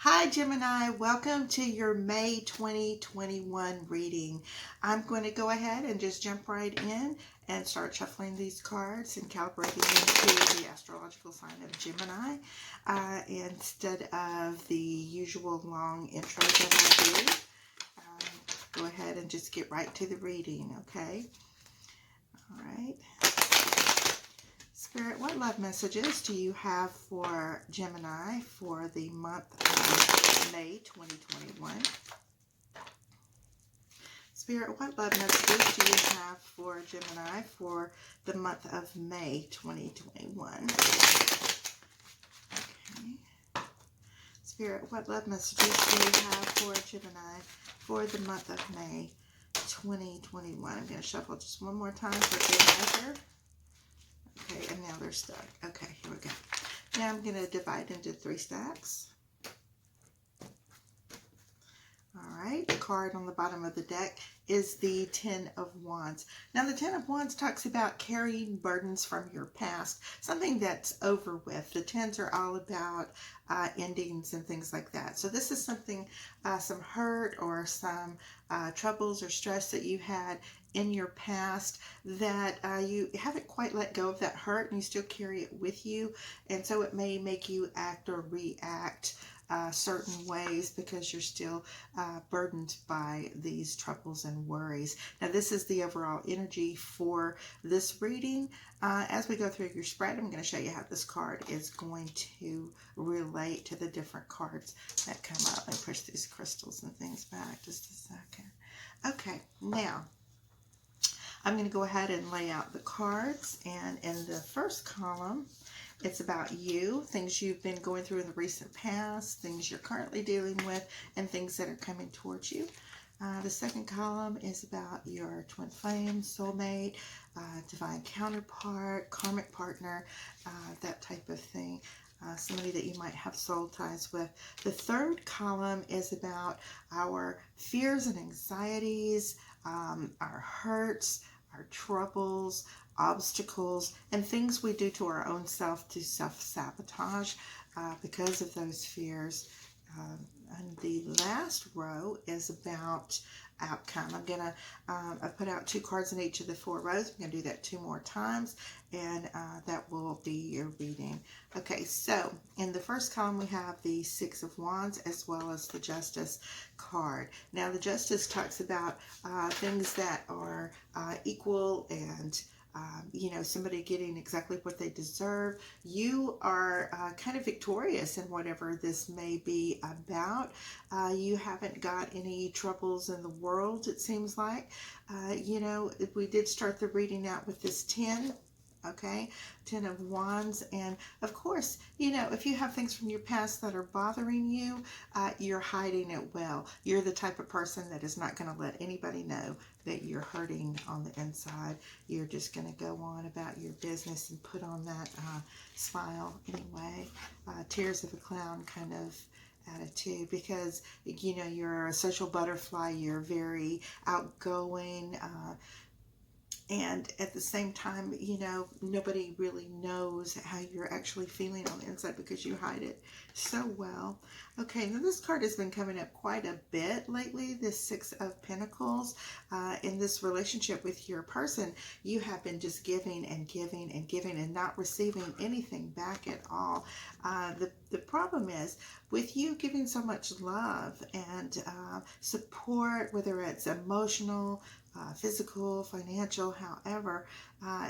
Hi Gemini, welcome to your May 2021 reading. I'm going to go ahead and just jump right in and start shuffling these cards and calibrating them to the astrological sign of Gemini instead of the usual long intro that I do. Go ahead and just get right to the reading, okay? All right. Spirit, what love messages do you have for Gemini for the month of May 2021? Spirit, what love messages do you have for Gemini for the month of May 2021? Okay. Spirit, what love messages do you have for Gemini for the month of May 2021? I'm going to shuffle just one more time for good measure. Okay, and now they're stuck. Okay, here we go. Now I'm going to divide into 3 stacks. All right, the card on the bottom of the deck is the Ten of Wands. Now, the Ten of Wands talks about carrying burdens from your past, something that's over with. The Tens are all about endings and things like that. So this is something, some hurt or some troubles or stress that you had in your past that you haven't quite let go of that hurt and you still carry it with you. And so it may make you act or react certain ways because you're still burdened by these troubles and worries. Now, this is the overall energy for this reading. As we go through your spread, I'm going to show you how this card is going to relate to the different cards that come up. Let me push these crystals and things back just a second. Okay, now I'm going to go ahead and lay out the cards, and in the first column, it's about you, things you've been going through in the recent past, things you're currently dealing with, and things that are coming towards you. The second column is about your twin flame, soulmate, divine counterpart, karmic partner, that type of thing. Somebody that you might have soul ties with. The third column is about our fears and anxieties, our hurts, our troubles, obstacles, and things we do to our own self to self-sabotage because of those fears. And the last row is about outcome. I'm going to I've put out 2 cards in each of the 4 rows. I'm going to do that 2 more times, and that will be your reading. Okay, so in the first column we have the 6 of Wands as well as the Justice card. Now the Justice talks about things that are equal and you know, somebody getting exactly what they deserve. You are kind of victorious in whatever this may be about. You haven't got any troubles in the world, it seems like. You know, we did start the reading out with this 10. Okay, 10 of Wands, and of course, you know, if you have things from your past that are bothering you, you're hiding it well. You're the type of person that is not going to let anybody know that you're hurting on the inside. You're just going to go on about your business and put on that smile anyway. Tears of a clown kind of attitude, because you know you're a social butterfly. You're very outgoing. And at the same time, you know, nobody really knows how you're actually feeling on the inside because you hide it so well. Okay, now this card has been coming up quite a bit lately, this 6 of Pentacles. In this relationship with your person, you have been just giving and giving and giving and not receiving anything back at all. The problem is, with you giving so much love and support, whether it's emotional, physical, financial, however,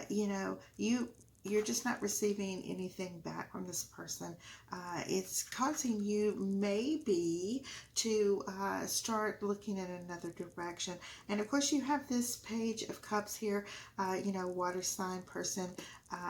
you know, you're just not receiving anything back from this person. It's causing you maybe to start looking in another direction. And of course, you have this Page of Cups here, you know, water sign person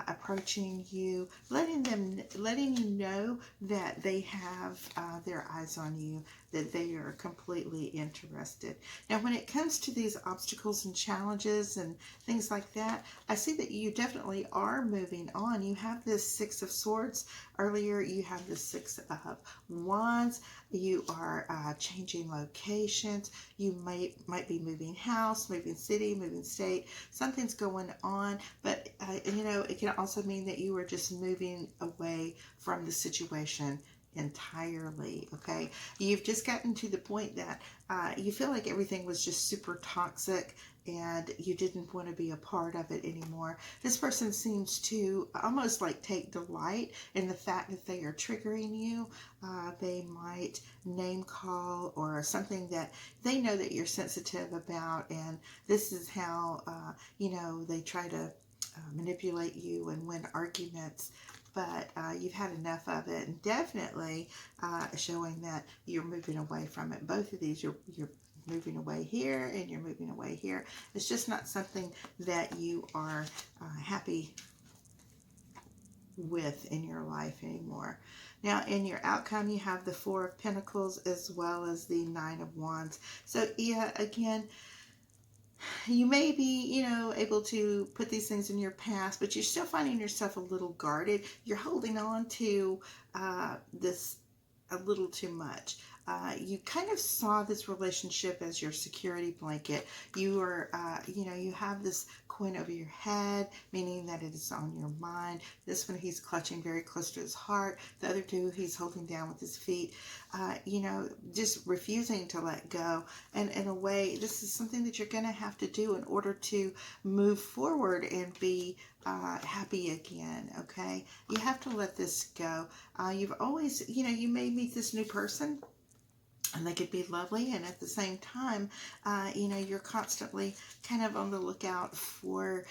approaching you, letting you know that they have their eyes on you, that they are completely interested. Now, when it comes to these obstacles and challenges and things like that, I see that you definitely are moving on. You have this 6 of Swords. Earlier, you have the 6 of Wands. You are changing locations. You might be moving house, moving city, moving state. Something's going on, but you know, it can also mean that you are just moving away from the situation entirely, okay? You've just gotten to the point that you feel like everything was just super toxic and you didn't want to be a part of it anymore. This person seems to almost like take delight in the fact that they are triggering you. They might name call or something that they know that you're sensitive about, and this is how, they try to manipulate you and win arguments. But you've had enough of it, and definitely showing that you're moving away from it. Both of these, you're moving away here and you're moving away here. It's just not something that you are happy with in your life anymore. Now, in your outcome, you have the Four of Pentacles as well as the Nine of Wands. So, yeah, again, you may be, able to put these things in your past, but you're still finding yourself a little guarded. You're holding on to this a little too much. You kind of saw this relationship as your security blanket. You are, you have this coin over your head, meaning that it is on your mind. This one he's clutching very close to his heart. The other two he's holding down with his feet, just refusing to let go. And in a way, this is something that you're going to have to do in order to move forward and be happy again, okay? You have to let this go. You've always, you may meet this new person and they could be lovely, and at the same time, you're constantly kind of on the lookout for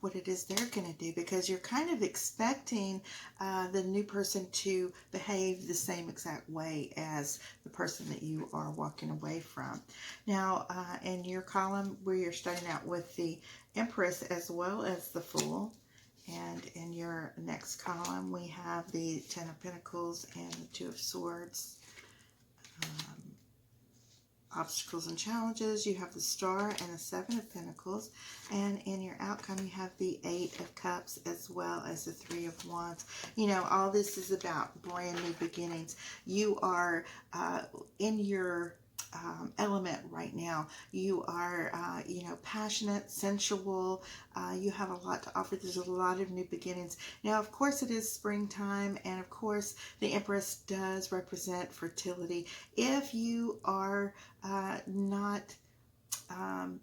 what it is they're going to do, because you're kind of expecting the new person to behave the same exact way as the person that you are walking away from. Now, in your column where you're starting out with the Empress as well as the Fool, and in your next column we have the Ten of Pentacles and the Two of Swords. Obstacles and challenges, you have the Star and the Seven of Pentacles, and in your outcome you have the Eight of Cups as well as the Three of Wands. All this is about brand new beginnings. You are in your element right now. You are, passionate, sensual. You have a lot to offer. There's a lot of new beginnings. Now, of course, it is springtime, and of course, the Empress does represent fertility. If you are not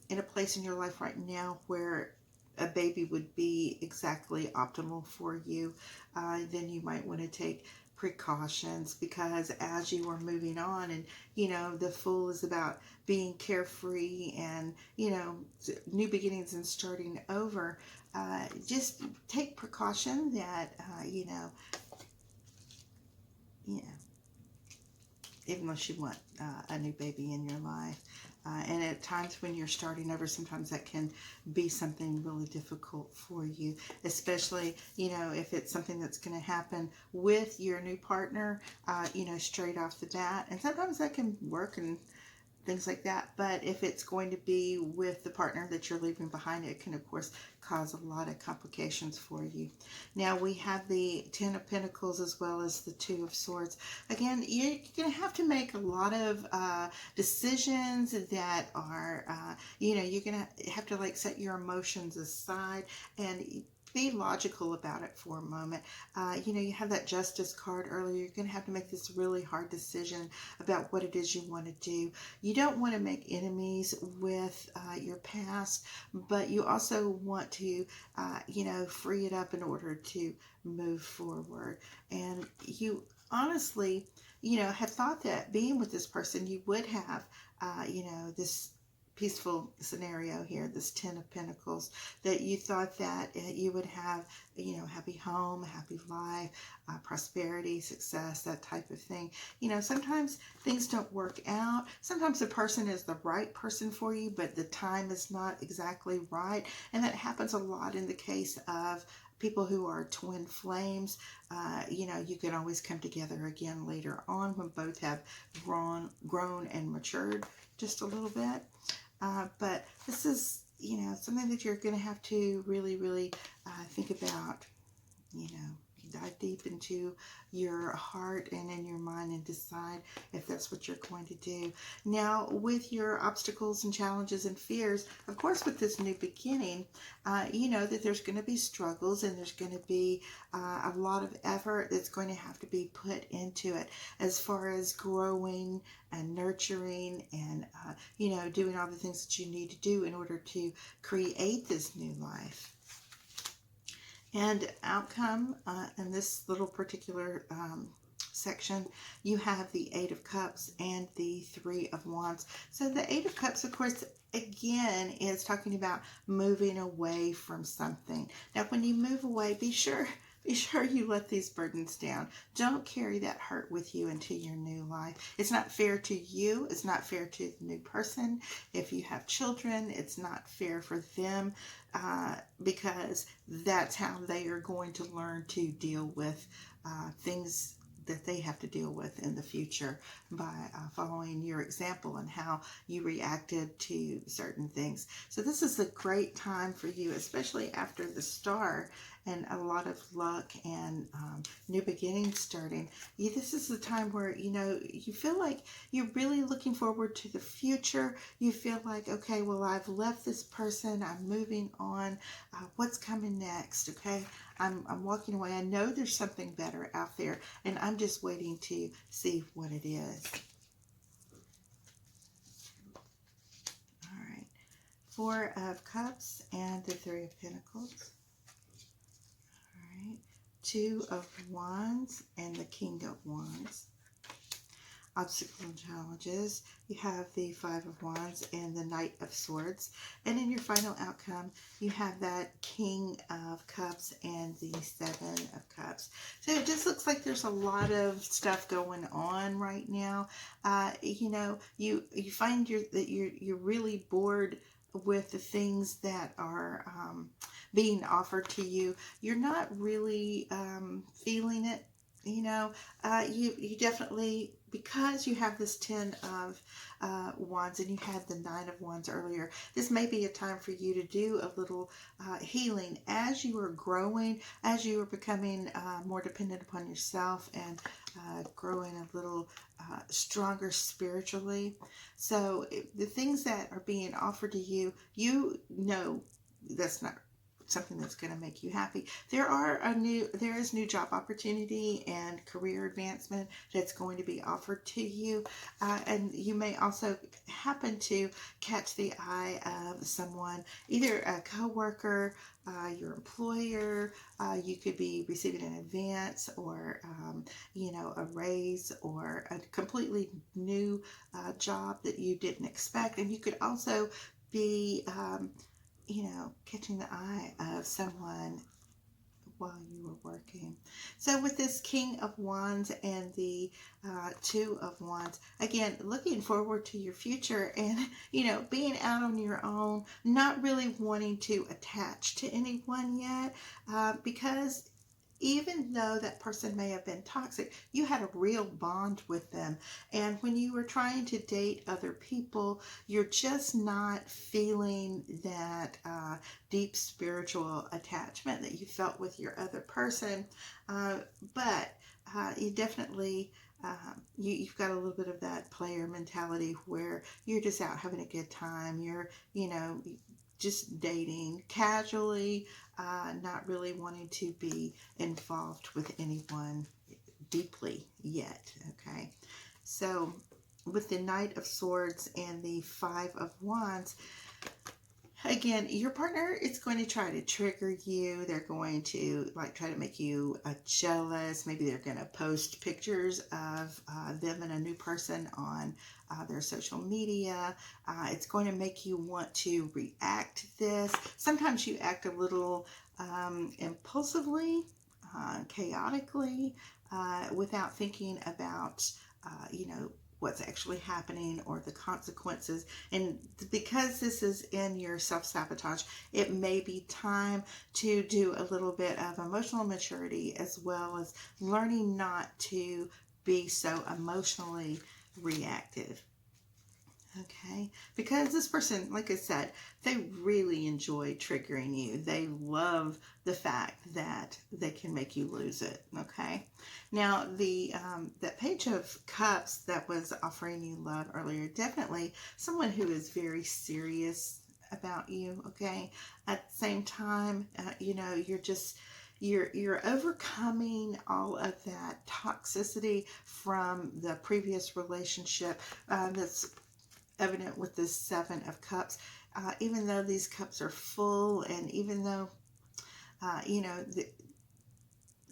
in a place in your life right now where a baby would be exactly optimal for you, then you might want to take precautions, because as you are moving on, and the Fool is about being carefree and new beginnings and starting over, just take precaution that unless you want a new baby in your life. And at times when you're starting over, sometimes that can be something really difficult for you, especially, if it's something that's going to happen with your new partner, straight off the bat. And sometimes that can work and things like that. But if it's going to be with the partner that you're leaving behind, it can, of course, cause a lot of complications for you. Now, we have the Ten of Pentacles as well as the Two of Swords. Again, you're going to have to make a lot of decisions that are, you're going to have to set your emotions aside and be logical about it for a moment. You have that Justice card earlier. You're going to have to make this really hard decision about what it is you want to do. You don't want to make enemies with your past, but you also want to, free it up in order to move forward. And you honestly, have thought that being with this person, you would have, this peaceful scenario here, this Ten of Pentacles, that you thought that you would have, happy home, happy life, prosperity, success, that type of thing. Sometimes things don't work out. Sometimes the person is the right person for you, but the time is not exactly right. And that happens a lot in the case of people who are twin flames. You can always come together again later on when both have grown and matured just a little bit. But this is, something that you're going to have to really, really think about. You dive deep into your heart and in your mind and decide if that's what you're going to do. Now, with your obstacles and challenges and fears, of course, with this new beginning, you know that there's going to be struggles and there's going to be a lot of effort that's going to have to be put into it as far as growing and nurturing and, you know, doing all the things that you need to do in order to create this new life. And outcome in this little particular section, you have the Eight of Cups and the Three of Wands. So the Eight of Cups, of course, again, is talking about moving away from something. Now, when you move away, be sure you let these burdens down. Don't carry that hurt with you into your new life. It's not fair to you. It's not fair to the new person. If you have children, it's not fair for them because that's how they are going to learn to deal with things that they have to deal with in the future by following your example and how you reacted to certain things. So this is a great time for you, especially after the Star and a lot of luck and new beginnings starting. This is the time where, you know, you feel like you're really looking forward to the future. You feel like, okay, well, I've left this person. I'm moving on. What's coming next? Okay, I'm walking away. I know there's something better out there, and I'm just waiting to see what it is. All right, Four of Cups and the Three of Pentacles. All right, Two of Wands and the King of Wands. Obstacle and challenges, you have the Five of Wands and the Knight of Swords. And in your final outcome, you have that King of Cups and the Seven of Cups. So it just looks like there's a lot of stuff going on right now. You know, you find that you're really bored with the things that are being offered to you. You're not really feeling it. You know, you definitely, because you have this Ten of Wands and you had the Nine of Wands earlier, this may be a time for you to do a little healing as you are growing, as you are becoming more dependent upon yourself and growing a little stronger spiritually. So the things that are being offered to you, you know that's not something that's going to make you happy. There is new job opportunity and career advancement that's going to be offered to you, and you may also happen to catch the eye of someone, either a coworker, your employer. You could be receiving an advance or you know, a raise or a completely new job that you didn't expect, and you could also be you know, catching the eye of someone while you were working. So with this King of Wands and the Two of Wands, again, looking forward to your future and, you know, being out on your own, not really wanting to attach to anyone yet, because even though that person may have been toxic, you had a real bond with them. And when you were trying to date other people, you're just not feeling that deep spiritual attachment that you felt with your other person. But you definitely, you've got a little bit of that player mentality where you're just out having a good time. You're, you know, just dating casually, not really wanting to be involved with anyone deeply yet, okay? So with the Knight of Swords and the Five of Wands, again, your partner is going to try to trigger you. They're going to try to make you jealous. Maybe they're going to post pictures of them and a new person on their social media. It's going to make you want to react to this. Sometimes you act a little impulsively, chaotically, without thinking about, you know, what's actually happening or the consequences. And because this is in your self-sabotage, it may be time to do a little bit of emotional maturity as well as learning not to be so emotionally reactive. Okay, because this person, like I said, they really enjoy triggering you. They love the fact that they can make you lose it. Okay, now the that Page of Cups that was offering you love earlier, definitely someone who is very serious about you. Okay, at the same time, you know, you're overcoming all of that toxicity from the previous relationship. That's evident with this Seven of Cups. Even though these cups are full, and even though you know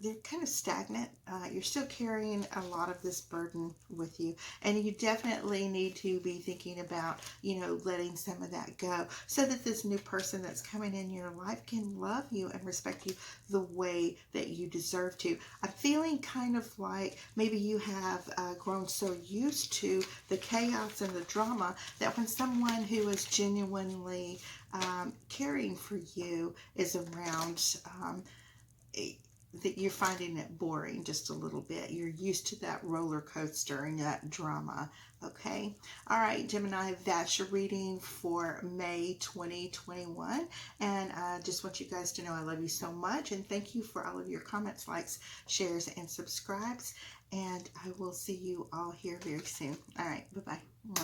they're kind of stagnant, you're still carrying a lot of this burden with you, and you definitely need to be thinking about, you know, letting some of that go, so that this new person that's coming in your life can love you and respect you the way that you deserve to. I'm feeling kind of like maybe you have grown so used to the chaos and the drama that when someone who is genuinely caring for you is around, that you're finding it boring just a little bit. You're used to that roller coaster and that drama. Okay. All right, Gemini, that's your reading for May 2021. And I just want you guys to know I love you so much. And thank you for all of your comments, likes, shares, and subscribes. And I will see you all here very soon. All right. Bye-bye.